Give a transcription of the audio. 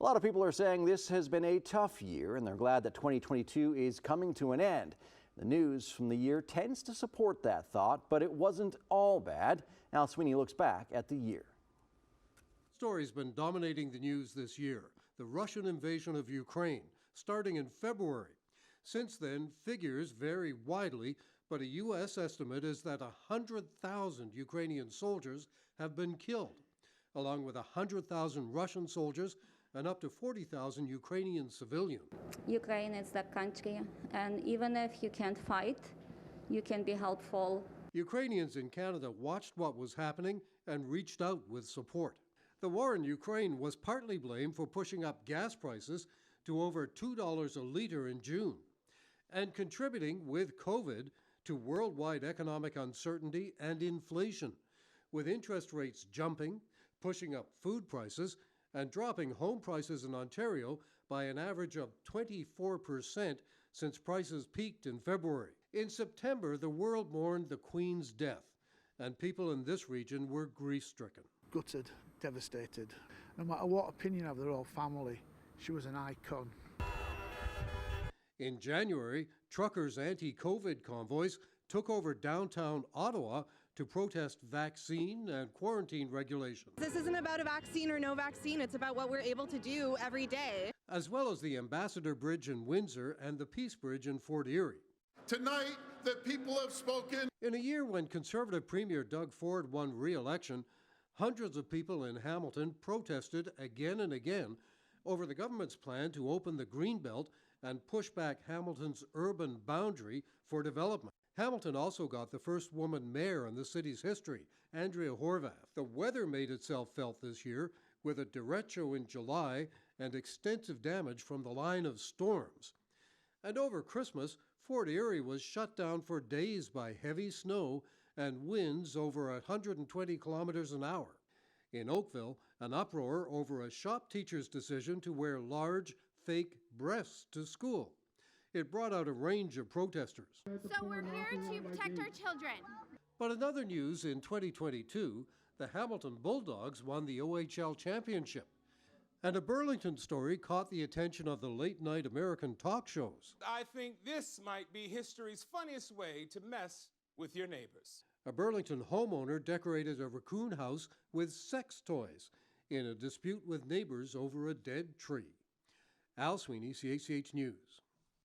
A lot of people are saying this has been a tough year, and they're glad that 2022 is coming to an end. The news from the year tends to support that thought, but it wasn't all bad. Now Sweeney looks back at the year. Story's been dominating the news this year. The Russian invasion of Ukraine, starting in February. Since then, figures vary widely, but a U.S. estimate is that 100,000 Ukrainian soldiers have been killed, along with 100,000 Russian soldiers and up to 40,000 Ukrainian civilians. Ukraine is the country, and even if you can't fight, you can be helpful. Ukrainians in Canada watched what was happening and reached out with support. The war in Ukraine was partly blamed for pushing up gas prices to over $2 a liter in June, and contributing with COVID to worldwide economic uncertainty and inflation, with interest rates jumping, pushing up food prices, and dropping home prices in Ontario by an average of 24% since prices peaked in February. In September, the world mourned the Queen's death, and people in this region were grief-stricken. Gutted, devastated. No matter what opinion of the royal family, she was an icon. In January, truckers' anti-COVID convoys took over downtown Ottawa to protest vaccine and quarantine regulations. This isn't about a vaccine or no vaccine, it's about what we're able to do every day. As well as the Ambassador Bridge in Windsor and the Peace Bridge in Fort Erie. Tonight, the people have spoken. In a year when Conservative Premier Doug Ford won re-election, hundreds of people in Hamilton protested again and again over the government's plan to open the Greenbelt and push back Hamilton's urban boundary for development. Hamilton also got the first woman mayor in the city's history, Andrea Horwath. The weather made itself felt this year with a derecho in July and extensive damage from the line of storms. And over Christmas, Fort Erie was shut down for days by heavy snow and winds over 120 kilometers an hour. In Oakville, an uproar over a shop teacher's decision to wear large, fake breasts to school. It brought out a range of protesters. So we're here to protect our children. But in other news, in 2022, the Hamilton Bulldogs won the OHL championship. And a Burlington story caught the attention of the late-night American talk shows. I think this might be history's funniest way to mess with your neighbors. A Burlington homeowner decorated a raccoon house with sex toys in a dispute with neighbors over a dead tree. Al Sweeney, CHCH News.